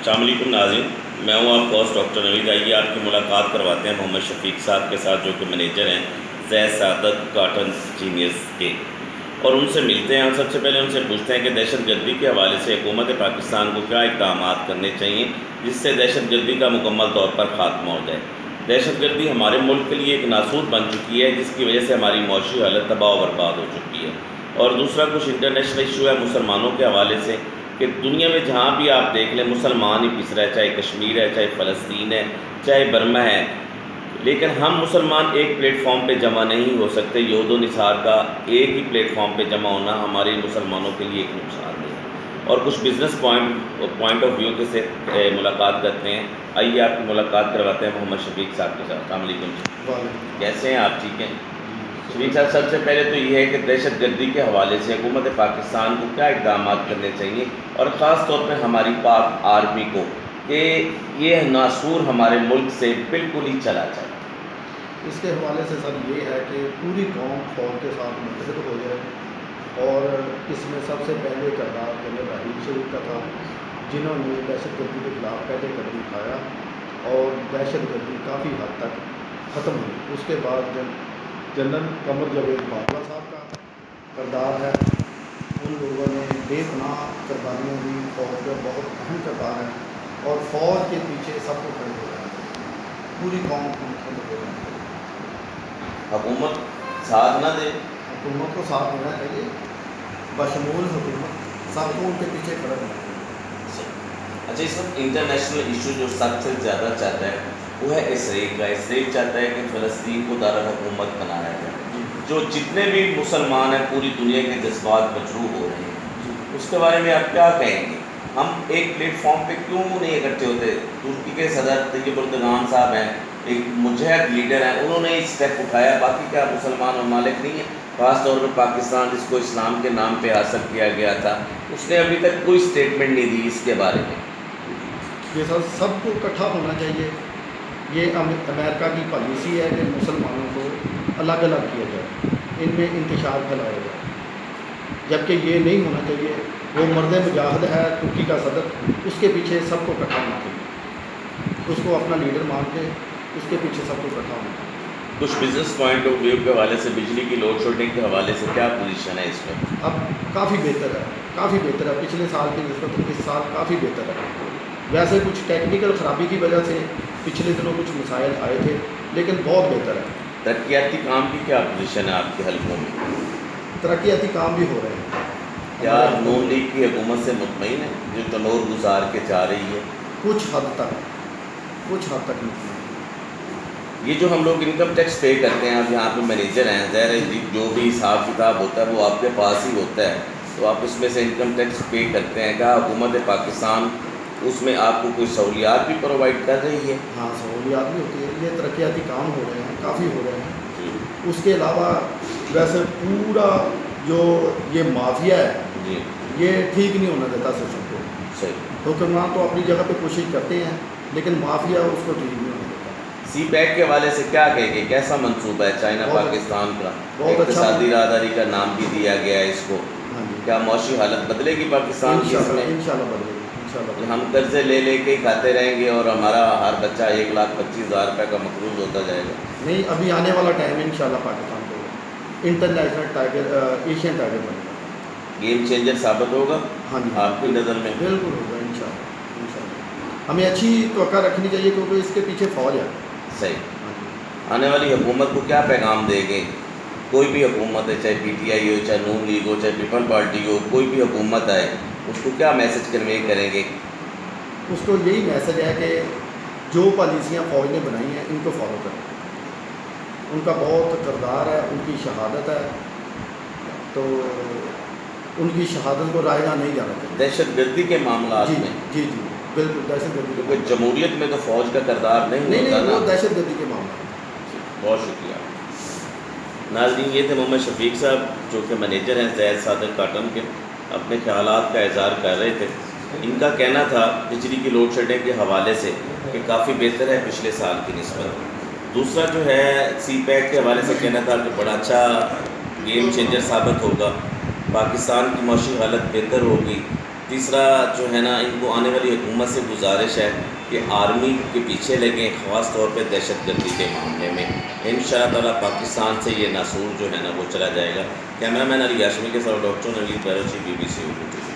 السلام علیکم ناظرین، میں ہوں آپ کو ڈاکٹر نوید۔ آئیے آپ کی ملاقات کرواتے ہیں محمد شفیق صاحب کے ساتھ، جو کہ مینیجر ہیں زید صادق کاٹن انجینئرز کے، اور ان سے ملتے ہیں۔ سب سے پہلے ان سے پوچھتے ہیں کہ دہشت گردی کے حوالے سے حکومت پاکستان کو کیا اقدامات کرنے چاہیے جس سے دہشت گردی کا مکمل طور پر خاتمہ ہو جائے۔ دہشت گردی ہمارے ملک کے لیے ایک ناسور بن چکی ہے، جس کی وجہ سے ہماری معاشی حالت تباہ و برباد ہو چکی ہے۔ اور دوسرا کچھ انٹرنیشنل ایشو ہے مسلمانوں کے حوالے سے، کہ دنیا میں جہاں بھی آپ دیکھ لیں مسلمان ہی پس رہا ہے، چاہے کشمیر ہے، چاہے فلسطین ہے، چاہے برما ہے، لیکن ہم مسلمان ایک پلیٹ فارم پہ جمع نہیں ہو سکتے۔ یہود و نصار کا ایک ہی پلیٹ فارم پہ جمع ہونا ہمارے مسلمانوں کے لیے ایک نقصان دہ ہے۔ اور کچھ بزنس پوائنٹ آف ویو کے سے ملاقات کرتے ہیں۔ آئیے آپ کی ملاقات کرواتے ہیں محمد شفیق صاحب کے ساتھ۔ السلام علیکم جی، کیسے ہیں آپ؟ ٹھیک ہیں شفیق صاحب؟ سب سے پہلے تو یہ ہے کہ دہشت گردی کے حوالے سے حکومت پاکستان کو کیا اقدامات کرنے چاہیے، اور خاص طور پہ ہماری پاک آرمی کو، کہ یہ ناسور ہمارے ملک سے بالکل ہی چلا جائے۔ اس کے حوالے سے سر یہ ہے کہ پوری قوم فوج کے ساتھ متحد ہو جائے، اور اس میں سب سے پہلے کردار جنرل راحیل شریف کا تھا، جنہوں نے دہشت گردی کے خلاف پہلے قدم اٹھایا اور دہشت گردی کافی حد تک ختم ہوئی۔ اس کے بعد جنرل قمر جاوید باجوہ صاحب کا کردار ہے، ان لوگوں نے بے پناہ قربانیاں دی، فوج کا بہت اہم کردار ہے، اور فوج کے پیچھے سب کو کھڑے ہو جانا چاہیے، پوری قوم کو متحد ہو جانا چاہیے۔ حکومت ساتھ نہ دے، حکومت کو ساتھ دینا چاہیے، بشمول حکومت سب کو ان کے پیچھے کھڑا ہونا چاہیے۔ اچھا، اس وقت انٹرنیشنل ایشو جو سب سے زیادہ چاہتا ہے وہ ہے اسرائیل کا۔ اسرائیل چاہتا ہے کہ فلسطین کو دارالحکومت بنایا جائے، جو جتنے بھی مسلمان ہیں پوری دنیا کے جذبات مجروح ہو رہے ہیں، اس کے بارے میں آپ کیا کہیں گے؟ ہم ایک پلیٹ فارم پہ کیوں نہیں اکٹھے ہوتے؟ ترکی کے صدر طیب اردگان صاحب ہیں، ایک مجاہد لیڈر ہیں، انہوں نے اسٹیپ اٹھایا، باقی کیا مسلمان ممالک نہیں ہیں؟ خاص طور پر پاکستان، جس کو اسلام کے نام پہ حاصل کیا گیا تھا، اس نے ابھی تک کوئی اسٹیٹمنٹ نہیں دی اس کے بارے میں۔ یہ سب کو اکٹھا ہونا چاہیے۔ یہ امریکہ کی پالیسی ہے کہ مسلمانوں کو الگ الگ کیا جائے، ان میں انتشار پھیلایا جائے، جبکہ یہ نہیں ہونا چاہیے۔ وہ مرد مجاہد ہے ترکی کا صدر، اس کے پیچھے سب کو اکٹھا ہونا چاہیے، اس کو اپنا لیڈر مان کے اس کے پیچھے سب کو اکٹھا ہونا چاہیے۔ کچھ بزنس پوائنٹ آف ویو کے حوالے سے بجلی کی لوڈ شیڈنگ کے حوالے سے کیا پوزیشن ہے اس وقت؟ اب کافی بہتر ہے، کافی بہتر ہے، پچھلے سال کی نسبت اس سال کافی بہتر ہے۔ ویسے کچھ ٹیکنیکل خرابی کی وجہ سے پچھلے دنوں کچھ مسائل آئے تھے، لیکن بہت بہتر ہے۔ ترقیاتی کام کی کیا پوزیشن ہے آپ کے حلقوں میں؟ ترقیاتی کام بھی ہو رہے ہیں۔ کیا نون لیگ کی حکومت سے مطمئن ہے جو تنور گزار کے جا رہی ہے؟ کچھ حد تک مطمئن۔ یہ جو ہم لوگ انکم ٹیکس پے کرتے ہیں، آپ یہاں پہ مینیجر ہیں، ظاہر ہے جو بھی حساب کتاب ہوتا ہے وہ آپ کے پاس ہی ہوتا ہے، تو آپ اس میں سے انکم ٹیکس پے کرتے ہیں۔ کیا حکومت پاکستان اس میں آپ کو کوئی سہولیات بھی پرووائڈ کر رہی ہے؟ ہاں، سہولیات بھی ہوتی ہے، یہ ترقیاتی کام ہو رہے ہیں، کافی ہو رہے ہیں۔ جی اس کے علاوہ ویسے پورا جو یہ مافیا ہے، جی، یہ ٹھیک نہیں ہونا دیتا سسٹم کو۔ صحیح۔ حکمران تو اپنی جگہ پہ کوشش کرتے ہیں، لیکن مافیا اس کو ٹھیک نہیں ہونے دیتا۔ سی پیک کے حوالے سے کیا کہیں گے؟ کیسا منصوبہ ہے چائنا پاکستان کا؟ بہت اچھا، اقتصادی راہداری کا نام بھی دیا گیا ہے اس کو۔ ہاں جی، کیا معاشی حالت بدلے گی پاکستان کی اس میں؟ انشاءاللہ بدلے گی، انشاءاللہ بدلے گی۔ ہم قرضے لے لے کے ہی کھاتے رہیں گے اور ہمارا ہر بچہ 1,25,000 روپے کا مقروض ہوتا جائے گا؟ نہیں، ابھی آنے والا ٹائم ہے انشاءاللہ پاکستان کو انٹرنیشنل ٹائگر، ایشین ٹائگر بنے گا۔ گیم چینجر ثابت ہوگا ہاں جی، آپ کی نظر میں؟ بالکل ہوگا انشاءاللہ۔ ہمیں اچھی توقع رکھنی چاہیے کیونکہ اس کے پیچھے فوج ہے۔ صحیح۔ آنے والی حکومت کو کیا پیغام دے گے؟ کوئی بھی حکومت ہے، چاہے پی ٹی آئی ہو، چاہے نون لیگ ہو، چاہے پیپل پارٹی ہو، کوئی بھی حکومت آئے، اس کو کیا میسج کنوے کریں گے؟ اس کو یہی میسج ہے کہ جو پالیسیاں فوج نے بنائی ہیں ان کو فالو کریں۔ ان کا بہت کردار ہے، ان کی شہادت ہے، تو ان کی شہادت کو رائگاں نہیں جانا چاہیے۔ دہشت گردی کے معاملات جی میں جی جی بالکل، دہشت گردی کے کیونکہ جمہوریت میں تو فوج کا کردار نہیں ہوتا نہیں، وہ نا۔ دہشت گردی کے معاملہ ہے۔ بہت شکریہ ناظرین، یہ تھے محمد شفیق صاحب جو کہ مینیجر ہیں زید صادق کاٹن کے، اپنے خیالات کا اظہار کر رہے تھے۔ ان کا کہنا تھا بجلی کی لوڈ شیڈنگ کے حوالے سے کہ کافی بہتر ہے پچھلے سال کی نسبت۔ دوسرا جو ہے سی پیک کے حوالے سے کہنا تھا کہ بڑا اچھا گیم چینجر ثابت ہوگا، پاکستان کی معاشی حالت بہتر ہوگی۔ تیسرا جو ہے نا ان کو آنے والی حکومت سے گزارش ہے کہ آرمی کے پیچھے لگیں، خاص طور پہ دہشت گردی کے معاملے میں۔ انشاءاللہ تعالیٰ پاکستان سے یہ ناسور جو ہے نا وہ چلا جائے گا۔ کیمرہ مین علی ہاشمی کے ساتھ ڈاکٹر نوید بیروچی، BBC اردو TV۔